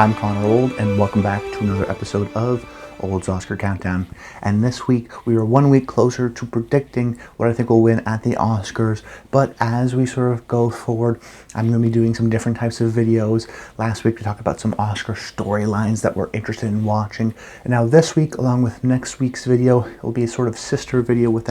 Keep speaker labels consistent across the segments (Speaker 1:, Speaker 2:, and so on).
Speaker 1: I'm Connor Old, and welcome back to another episode of Old's Oscar Countdown. And this week, we are 1 week closer to predicting what I think will win at the Oscars. But as we sort of go forward, I'm going to be doing some different types of videos. Last week, we talked about some Oscar storylines that we're interested in watching. And now this week, along with next week's video, it will be a sort of sister video with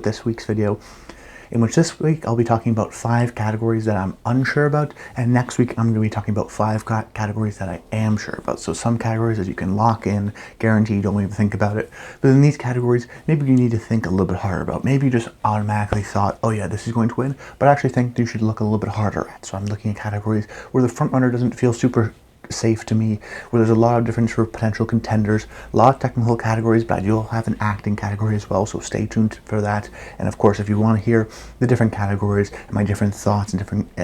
Speaker 1: this week's video, in which this week I'll be talking about 5 categories that I'm unsure about, and next week I'm going to be talking about 5 categories that I am sure about. So some categories that you can lock in, guarantee you don't even think about it. But in these categories, maybe you need to think a little bit harder about. Maybe you just automatically thought, oh yeah, this is going to win, but I actually think you should look a little bit harder at. So I'm looking at categories where the frontrunner doesn't feel super safe to me, where there's a lot of different sort of potential contenders, a lot of technical categories, but I do have an acting category as well, so stay tuned for that. And of course, if you want to hear the different categories and my different thoughts and different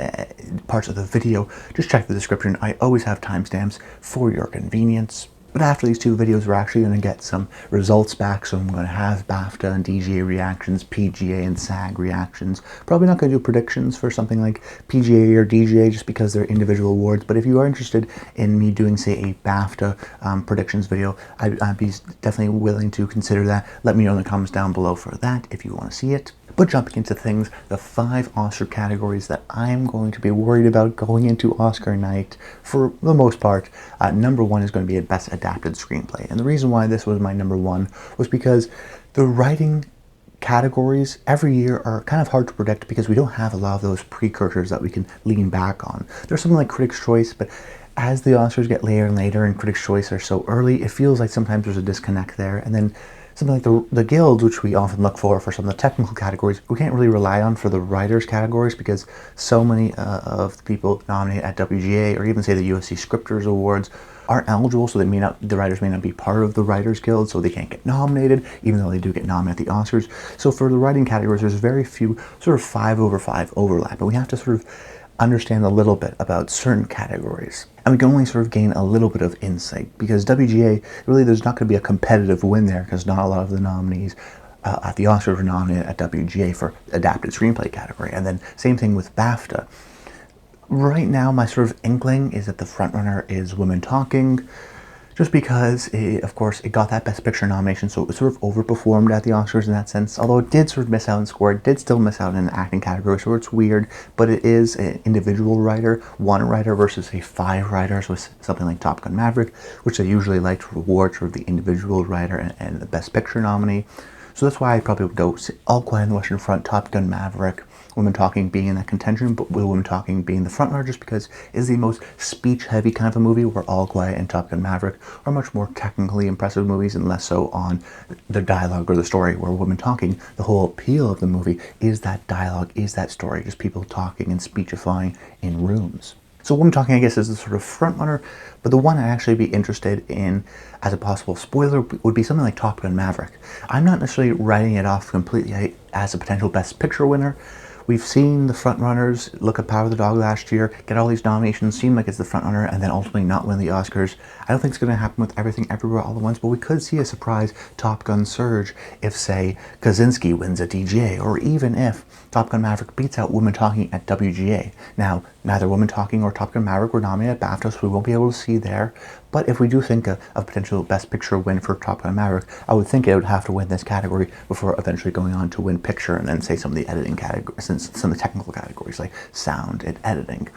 Speaker 1: parts of the video, just check the description. I always have timestamps for your convenience. But after these 2 videos, we're actually going to get some results back. So I'm going to have BAFTA and DGA reactions, PGA and SAG reactions. Probably not going to do predictions for something like PGA or DGA just because they're individual awards. But if you are interested in me doing, say, a BAFTA predictions video, I'd be definitely willing to consider that. Let me know in the comments down below for that if you want to see it. But jumping into things, the 5 Oscar categories that I'm going to be worried about going into Oscar night, for the most part, number 1 is going to be a Best Adapted Screenplay. And the reason why this was my number 1 was because the writing categories every year are kind of hard to predict because we don't have a lot of those precursors that we can lean back on. There's something like Critics' Choice, but as the Oscars get later and later and Critics' Choice are so early, it feels like sometimes there's a disconnect there. And then something like the guilds, which we often look for some of the technical categories, we can't really rely on for the writers categories because so many of the people nominated at WGA or even say the USC Scripters Awards aren't eligible, so the writers may not be part of the Writers Guild, so they can't get nominated, even though they do get nominated at the Oscars. So for the writing categories, there's very few sort of 5/5 overlap, and we have to sort of understand a little bit about certain categories. And we can only sort of gain a little bit of insight because WGA, really there's not going to be a competitive win there because not a lot of the nominees at the Oscars were nominated at WGA for Adapted Screenplay category. And then same thing with BAFTA. Right now my sort of inkling is that the frontrunner is Women Talking, just because, of course, it got that Best Picture nomination, so it was sort of overperformed at the Oscars in that sense. Although it did sort of miss out in score, it did still miss out in the acting category, so it's weird. But it is an individual writer, 1 writer versus, say, 5 writers with something like Top Gun Maverick, which they usually like to reward sort of the individual writer and the Best Picture nominee. So that's why I probably would go All Quiet on the Western Front, Top Gun Maverick, Women Talking being in that contention, but with Women Talking being the frontrunner just because it is the most speech-heavy kind of a movie, where All Quiet and Top Gun Maverick are much more technically impressive movies and less so on the dialogue or the story, where Women Talking, the whole appeal of the movie is that dialogue, is that story, just people talking and speechifying in rooms. So Women Talking, I guess, is the sort of frontrunner, but the one I'd actually be interested in as a possible spoiler would be something like Top Gun Maverick. I'm not necessarily writing it off completely as a potential Best Picture winner. We've seen the frontrunners, look at Power of the Dog last year, get all these nominations, seem like it's the frontrunner, and then ultimately not win the Oscars. I don't think it's going to happen with Everything Everywhere All at Once, but we could see a surprise Top Gun surge if, say, Kaczynski wins at DGA, or even if Top Gun Maverick beats out Women Talking at WGA. Now, neither Women Talking or Top Gun Maverick were nominated at BAFTA, so we won't be able to see there. But if we do think a potential Best Picture win for Top Gun Maverick, I would think it would have to win this category before eventually going on to win Picture and then, say, some of the editing categories, some of the technical categories like sound and editing.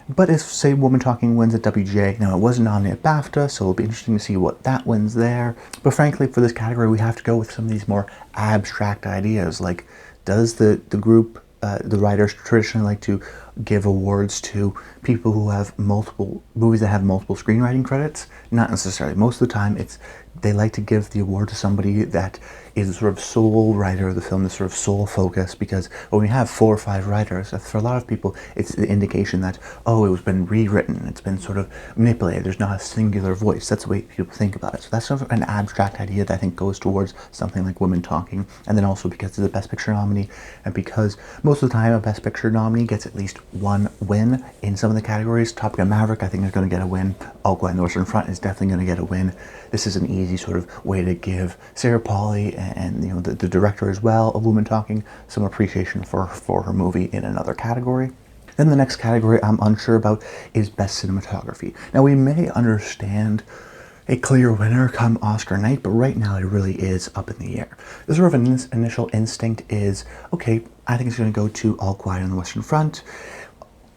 Speaker 1: But if, say, Woman Talking wins at WGA, now it wasn't nominated at BAFTA, so it'll be interesting to see what that wins there. But frankly, for this category, we have to go with some of these more abstract ideas, like does the group, the writers traditionally like to give awards to people who have movies that have multiple screenwriting credits? Not necessarily. Most of the time, they like to give the award to somebody that is the sort of sole writer of the film, the sort of sole focus, because when we have 4 or 5 writers, for a lot of people, it's the indication that, oh, it was been rewritten, it's been sort of manipulated, there's not a singular voice. That's the way people think about it. So that's sort of an abstract idea that I think goes towards something like Women Talking, and then also because it's a Best Picture nominee, and because most of the time a Best Picture nominee gets at least 1 win in some of the categories. Top Gun Maverick, I think, is going to get a win. All Quiet on the Western Front is definitely going to get a win. This is an easy sort of way to give Sarah Polley and the director as well of Women Talking some appreciation for her movie in another category. Then the next category I'm unsure about is Best Cinematography. Now, we may understand a clear winner come Oscar night, but right now it really is up in the air. The sort of initial instinct is, okay, I think it's going to go to All Quiet on the Western Front.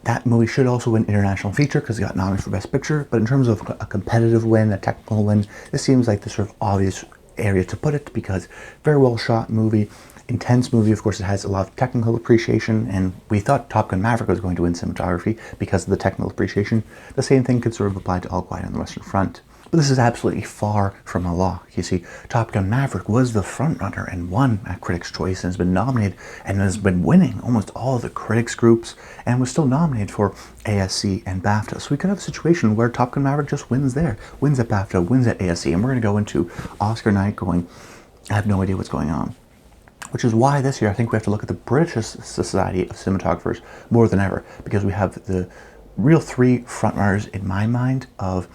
Speaker 1: That movie should also win International Feature because it got nominated for Best Picture, but in terms of a competitive win, a technical win, this seems like the sort of obvious area to put it because very well shot movie, intense movie. Of course, it has a lot of technical appreciation, and we thought Top Gun Maverick was going to win cinematography because of the technical appreciation. The same thing could sort of apply to All Quiet on the Western Front. But this is absolutely far from a lock. You see, Top Gun Maverick was the frontrunner and won at Critics' Choice and has been nominated and has been winning almost all of the critics groups and was still nominated for ASC and BAFTA. So we could have a situation where Top Gun Maverick just wins there, wins at BAFTA, wins at ASC, and we're going to go into Oscar night going, I have no idea what's going on. Which is why this year I think we have to look at the British Society of Cinematographers more than ever, because we have the real three frontrunners in my mind of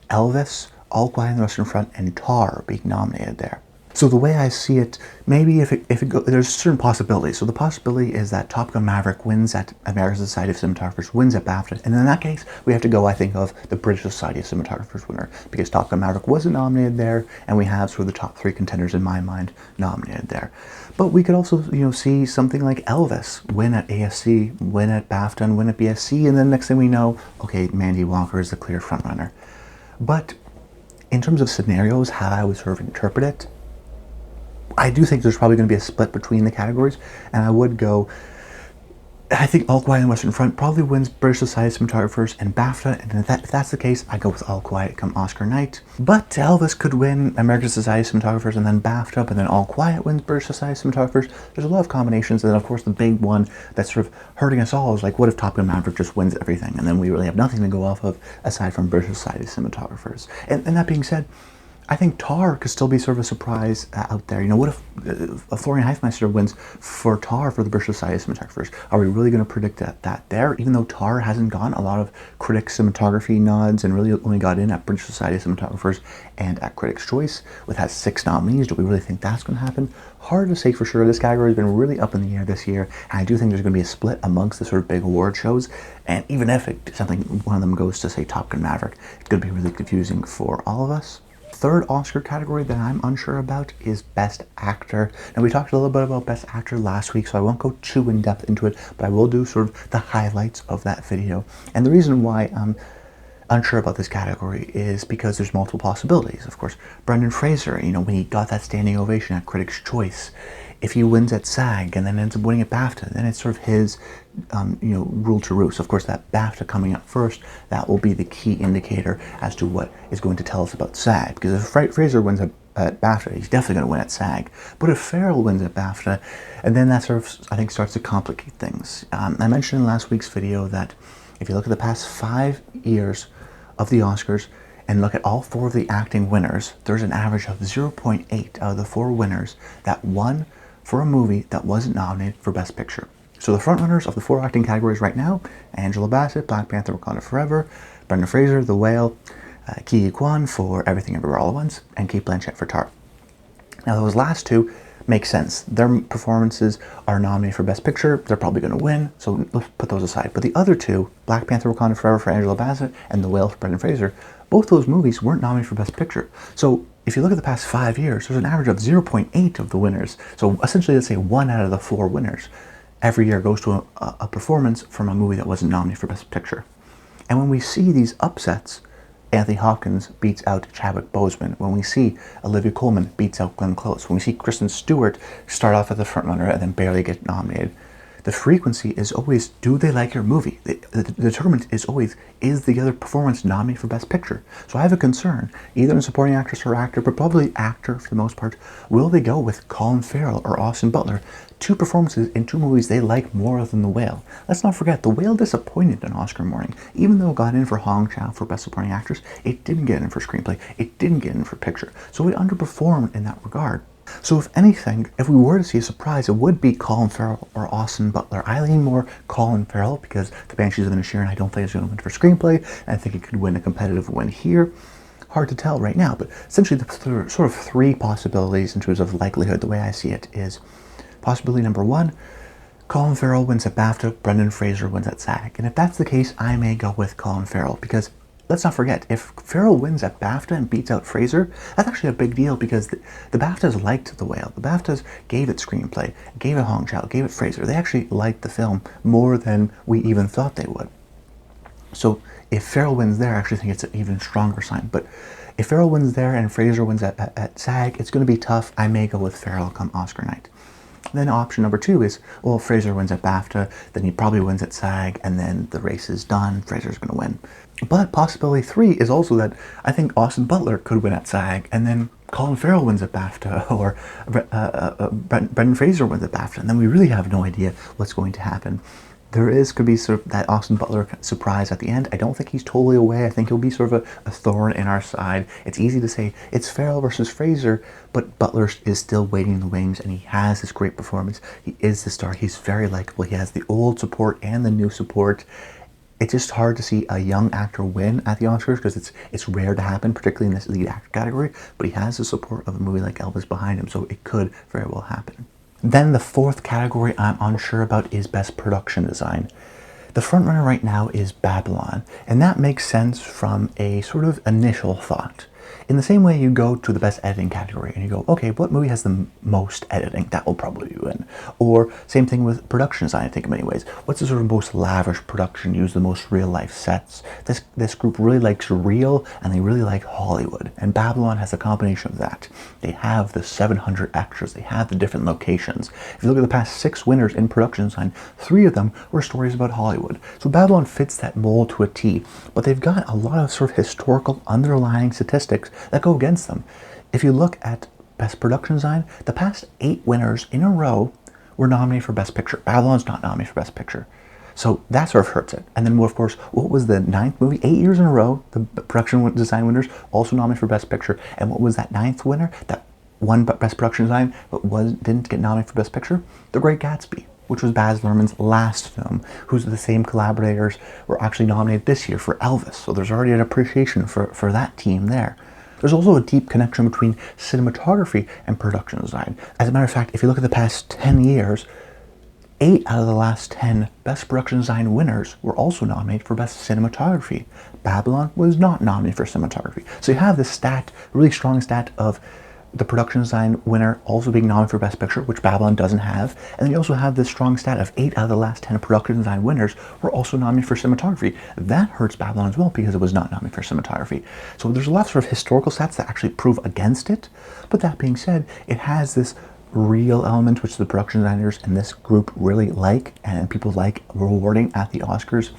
Speaker 1: Elvis, All Quiet on the Western Front, and Tar being nominated there. So the way I see it, maybe if it goes, there's certain possibilities. So the possibility is that Top Gun Maverick wins at American Society of Cinematographers, wins at BAFTA, and in that case, we have to go, I think, of the British Society of Cinematographers winner, because Top Gun Maverick wasn't nominated there, and we have sort of the top three contenders in my mind nominated there. But we could also, see something like Elvis win at ASC, win at BAFTA, and win at BSC, and then next thing we know, okay, Mandy Walker is the clear frontrunner. But in terms of scenarios, how I would sort of interpret it, I do think there's probably going to be a split between the categories, and I would go, I think All Quiet on the Western Front probably wins British Society of Cinematographers and BAFTA, and if that's the case, I go with All Quiet come Oscar night. But Elvis could win American Society of Cinematographers and then BAFTA, but then All Quiet wins British Society of Cinematographers. There's a lot of combinations, and then of course the big one that's sort of hurting us all is like, what if Top Gun Maverick just wins everything, and then we really have nothing to go off of aside from British Society of Cinematographers. And that being said, I think Tar could still be sort of a surprise out there. What if Florian Heifmeister wins for Tar for the British Society of Cinematographers? Are we really going to predict that there? Even though Tar hasn't gotten a lot of critics cinematography nods and really only got in at British Society of Cinematographers and at Critics' Choice, with has 6 nominees, do we really think that's going to happen? Hard to say for sure. This category has been really up in the air this year, and I do think there's going to be a split amongst the sort of big award shows. And even if one of them goes to, say, Top Gun Maverick, it's going to be really confusing for all of us. Third Oscar category that I'm unsure about is Best Actor. Now, we talked a little bit about Best Actor last week, so I won't go too in depth into it, but I will do sort of the highlights of that video. And the reason why I'm unsure about this category is because there's multiple possibilities. Of course, Brendan Fraser, when he got that standing ovation at Critics' Choice, if he wins at SAG and then ends up winning at BAFTA, then it's sort of his, rule to roost. Of course, that BAFTA coming up first, that will be the key indicator as to what is going to tell us about SAG. Because if Fraser wins at BAFTA, he's definitely going to win at SAG. But if Farrell wins at BAFTA, and then that sort of, I think, starts to complicate things. I mentioned in last week's video that if you look at the past 5 years of the Oscars and look at all 4 of the acting winners, there's an average of 0.8 out of the 4 winners that won for a movie that wasn't nominated for Best Picture. So the frontrunners of the 4 acting categories right now: Angela Bassett, Black Panther: Wakanda Forever; Brendan Fraser, The Whale; Ke Kwan for Everything Everywhere All at Once; and Cate Blanchett for Tar. Now those last 2 make sense. Their performances are nominated for Best Picture. They're probably going to win, so let's put those aside. But the other 2, Black Panther: Wakanda Forever for Angela Bassett and The Whale for Brendan Fraser, both those movies weren't nominated for Best Picture. So if you look at the past 5 years, there's an average of 0.8 of the winners. So essentially, let's say 1 out of the 4 winners every year goes to a performance from a movie that wasn't nominated for Best Picture. And when we see these upsets, Anthony Hopkins beats out Chadwick Boseman, when we see Olivia Colman beats out Glenn Close, when we see Kristen Stewart start off as the frontrunner and then barely get nominated, the frequency is always, do they like your movie? The determinant is always, is the other performance nominated for Best Picture? So I have a concern, either in supporting actress or actor, but probably actor for the most part. Will they go with Colin Farrell or Austin Butler, 2 performances in 2 movies they like more than The Whale? Let's not forget, The Whale disappointed on Oscar morning. Even though it got in for Hong Chow for Best Supporting Actress, it didn't get in for Screenplay, it didn't get in for Picture. So it underperformed in that regard. So if anything, if we were to see a surprise, it would be Colin Farrell or Austin Butler. I lean more Colin Farrell because The Banshees of Inisherin I don't think it's going to win for Screenplay, and I think it could win a competitive win here. Hard to tell right now, but essentially the sort of 3 possibilities in terms of likelihood, the way I see it, is possibility number 1, Colin Farrell wins at BAFTA, Brendan Fraser wins at SAG. And if that's the case, I may go with Colin Farrell because let's not forget, if Farrell wins at BAFTA and beats out Fraser, that's actually a big deal because the BAFTAs liked The Whale. The BAFTAs gave it Screenplay, gave it Hong Chow, gave it Fraser. They actually liked the film more than we even thought they would. So if Farrell wins there, I actually think it's an even stronger sign. But if Farrell wins there and Fraser wins at SAG, it's going to be tough. I may go with Farrell come Oscar night. Then option number 2 is, well, Fraser wins at BAFTA, then he probably wins at SAG, and then the race is done. Fraser's going to win. But possibility 3 is also that I think Austin Butler could win at SAG, and then Colin Farrell wins at BAFTA, or Brendan Fraser wins at BAFTA, and then we really have no idea what's going to happen. Could be sort of that Austin Butler surprise at the end. I don't think he's totally away. I think he'll be sort of a thorn in our side. It's easy to say it's Farrell versus Fraser, but Butler is still waiting in the wings, and he has this great performance. He is the star. He's very likable. He has the old support and the new support. It's just hard to see a young actor win at the Oscars because it's rare to happen, particularly in this lead actor category, but he has the support of a movie like Elvis behind him, so it could very well happen. Then the 4th category I'm unsure about is Best Production Design. The frontrunner right now is Babylon, and that makes sense from a sort of initial thought. In the same way you go to the Best Editing category and you go, okay, what movie has the most editing? That will probably win. Or same thing with production design, I think, in many ways. What's the sort of most lavish production, use the most real-life sets? This group really likes real, and they really like Hollywood. And Babylon has a combination of that. They have the 700 extras. They have the different locations. If you look at the past 6 winners in production design, 3 of them were stories about Hollywood. So Babylon fits that mold to a T. But they've got a lot of sort of historical underlying statistics that go against them. If you look at Best Production Design, the past 8 winners in a row were nominated for Best Picture. Babylon's not nominated for Best Picture. So that sort of hurts it. And then, of course, what was the 9th movie? 8 years in a row, the Production Design winners also nominated for Best Picture. And what was that 9th winner that won Best Production Design but didn't get nominated for Best Picture? The Great Gatsby, which was Baz Luhrmann's last film, whose the same collaborators were actually nominated this year for Elvis. So there's already an appreciation for that team there. There's also a deep connection between cinematography and production design. As a matter of fact, if you look at the past 10 years, 8 out of the last 10 Best Production Design winners were also nominated for Best Cinematography. Babylon was not nominated for cinematography. So you have this stat, really strong stat of the production design winner also being nominated for Best Picture, which Babylon doesn't have. And then you also have this strong stat of 8 out of the last 10 production design winners were also nominated for cinematography. That hurts Babylon as well because it was not nominated for cinematography. So there's a lot of sort of historical stats that actually prove against it. But that being said, it has this real element which the production designers in this group really like and people like rewarding at the Oscars.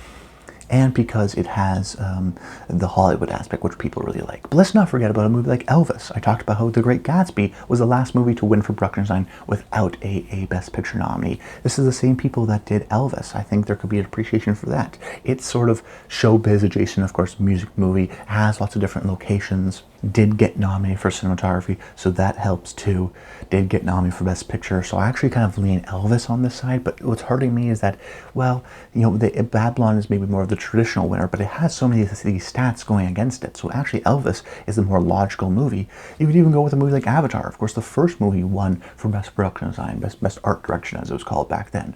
Speaker 1: And because it has the Hollywood aspect, which people really like. But let's not forget about a movie like Elvis. I talked about how The Great Gatsby was the last movie to win for production design without a Best Picture nominee. This is the same people that did Elvis. I think there could be an appreciation for that. It's sort of showbiz adjacent, of course, music movie, has lots of different locations, did get nominated for cinematography, so that helps too. Did get nominated for Best Picture, so I actually kind of lean Elvis on this side, but what's hurting me is that, well, you know, Babylon is maybe more of the traditional winner, but it has so many of these stats going against it, so actually Elvis is the more logical movie. You could even go with a movie like Avatar. Of course, the first movie won for Best Production Design, Best Art Direction, as it was called back then.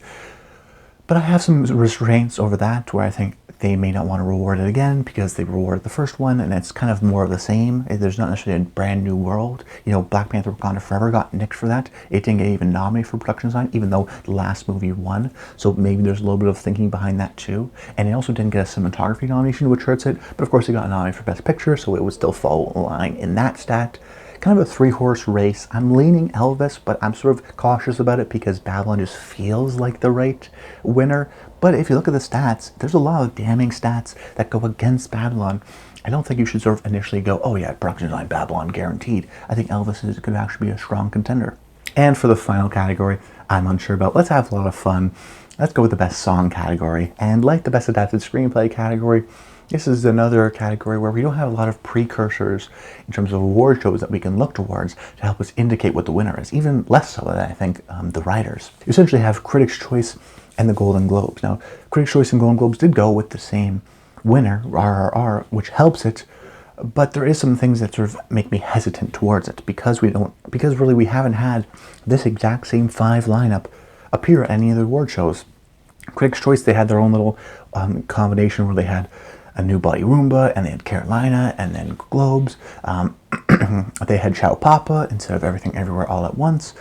Speaker 1: But I have some restraints over that where I think they may not want to reward it again because they rewarded the first one and it's kind of more of the same. There's not necessarily a brand new world. You know, Black Panther Wakanda Forever got nicked for that. It didn't get even nominated for production design, even though the last movie won. So maybe there's a little bit of thinking behind that too. And it also didn't get a cinematography nomination, which hurts it. But of course it got nominated for Best Picture, so it would still fall in line in that stat. Kind of a 3-horse race. I'm leaning Elvis, but I'm sort of cautious about it because Babylon just feels like the right winner. But if you look at the stats, there's a lot of damning stats that go against Babylon. I don't think you should sort of initially go, oh yeah, production design, Babylon, guaranteed. I think Elvis could actually be a strong contender. And for the final category, I'm unsure about. Let's have a lot of fun. Let's go with the Best Song category. And like the Best Adapted Screenplay category, this is another category where we don't have a lot of precursors in terms of award shows that we can look towards to help us indicate what the winner is. Even less so than I think the writers. You essentially have Critics' Choice and the Golden Globes. Now, Critics' Choice and Golden Globes did go with the same winner, RRR, which helps it, but there is some things that sort of make me hesitant towards it because really we haven't had this exact same 5 lineup appear at any of the award shows. Critics' Choice, they had their own little combination where they had a New Body Roomba, and they had Carolina, and then Globes. They had Chow Papa instead of Everything Everywhere All at Once.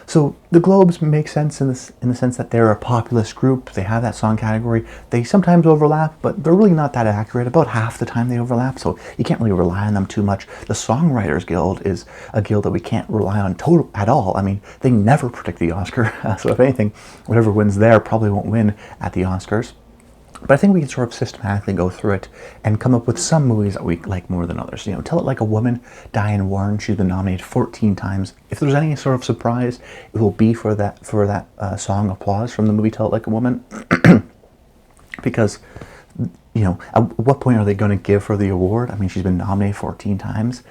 Speaker 1: So the Globes make sense in the sense that they're a populist group. They have that song category. They sometimes overlap, but they're really not that accurate. About half the time they overlap, so you can't really rely on them too much. The Songwriters Guild is a guild that we can't rely on at all. I mean, they never predict the Oscar, so if anything, whatever wins there probably won't win at the Oscars. But I think we can sort of systematically go through it and come up with some movies that we like more than others. You know, Tell It Like a Woman, Diane Warren, she's been nominated 14 times. If there's any sort of surprise, it will be for that song Applause from the movie Tell It Like a Woman. Because, you know, at what point are they going to give her the award? I mean, she's been nominated 14 times.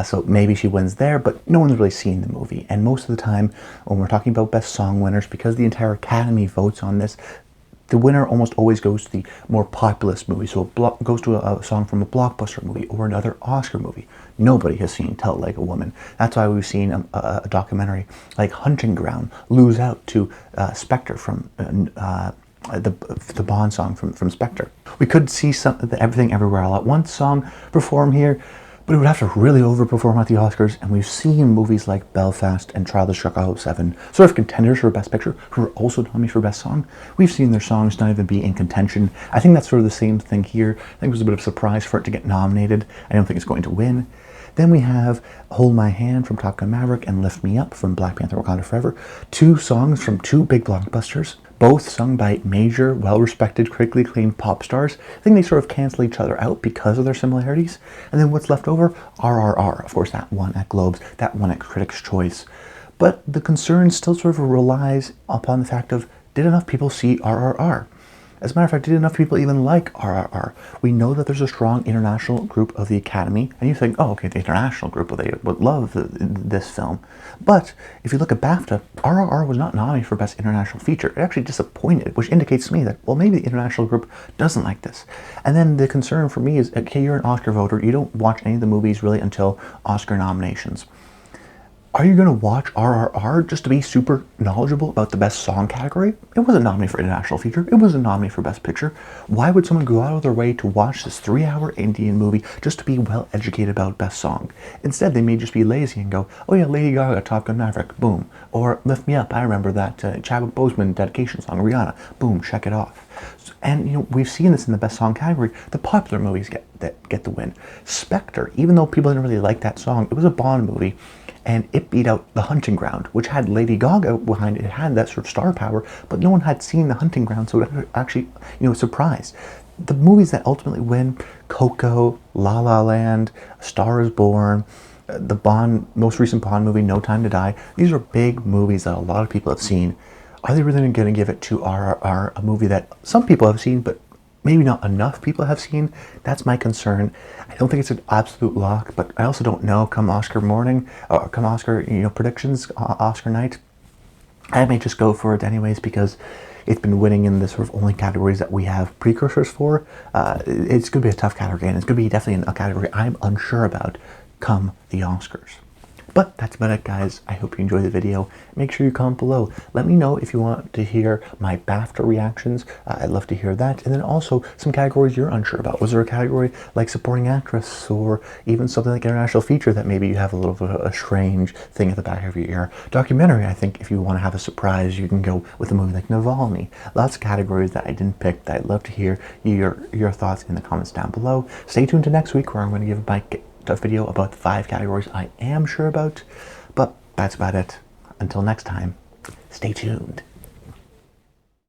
Speaker 1: So maybe she wins there, but no one's really seen the movie. And most of the time, when we're talking about best song winners, because the entire Academy votes on this, the winner almost always goes to the more populist movie. So it goes to a song from a blockbuster movie or another Oscar movie. Nobody has seen Tell It Like a Woman. That's why we've seen a documentary like Hunting Ground lose out to Spectre from the Bond song from Spectre. We could see the Everything Everywhere All at Once song perform here, but it would have to really overperform at the Oscars, and we've seen movies like Belfast and Trial of the Chicago 7, sort of contenders for Best Picture, who are also nominated for Best Song. We've seen their songs not even be in contention. I think that's sort of the same thing here. I think it was a bit of a surprise for it to get nominated. I don't think it's going to win. Then we have Hold My Hand from Top Gun Maverick and Lift Me Up from Black Panther Wakanda Forever. Two songs from two big blockbusters, both sung by major, well-respected, critically acclaimed pop stars. I think they sort of cancel each other out because of their similarities. And then what's left over? RRR. Of course, that won at Globes, that won at Critics' Choice. But the concern still sort of relies upon the fact of, did enough people see RRR? As a matter of fact, did enough people even like RRR? We know that there's a strong international group of the Academy, and you think, oh, okay, the international group, well, they would love this film. But if you look at BAFTA, RRR was not nominated for Best International Feature. It actually disappointed, which indicates to me that, well, maybe the international group doesn't like this. And then the concern for me is, okay, you're an Oscar voter, you don't watch any of the movies really until Oscar nominations. Are you going to watch RRR just to be super knowledgeable about the best song category? It wasn't nominated for International Feature. It wasn't nominated for Best Picture. Why would someone go out of their way to watch this 3-hour Indian movie just to be well educated about best song? Instead, they may just be lazy and go, oh yeah, Lady Gaga, Top Gun Maverick, boom. Or Lift Me Up, I remember that Chadwick Boseman dedication song, Rihanna, boom, check it off. And you know, we've seen this in the best song category. The popular movies get the win. Spectre, even though people didn't really like that song, it was a Bond movie, and it beat out The Hunting Ground, which had Lady Gaga behind it. It had that sort of star power, but no one had seen The Hunting Ground, so it actually, you know, surprised. The movies that ultimately win, Coco, La La Land, A Star is Born, the Bond, most recent Bond movie, No Time to Die, these are big movies that a lot of people have seen. Are they really going to give it to RRR, a movie that some people have seen, but maybe not enough people have seen? That's my concern. I don't think it's an absolute lock, but I also don't know come Oscar morning, or come Oscar, you know, predictions, Oscar night. I may just go for it anyways because it's been winning in the sort of only categories that we have precursors for. It's going to be a tough category, and it's going to be definitely a category I'm unsure about come the Oscars. But that's about it, guys. I hope you enjoyed the video. Make sure you comment below. Let me know if you want to hear my BAFTA reactions. I'd love to hear that. And then also some categories you're unsure about. Was there a category like supporting actress or even something like international feature that maybe you have a little bit of a strange thing at the back of your ear? Documentary, I think if you want to have a surprise, you can go with a movie like Navalny. Lots of categories that I didn't pick that I'd love to hear your thoughts in the comments down below. Stay tuned to next week where I'm going to give my video about the 5 categories I am sure about. But that's about it. Until next time, stay tuned.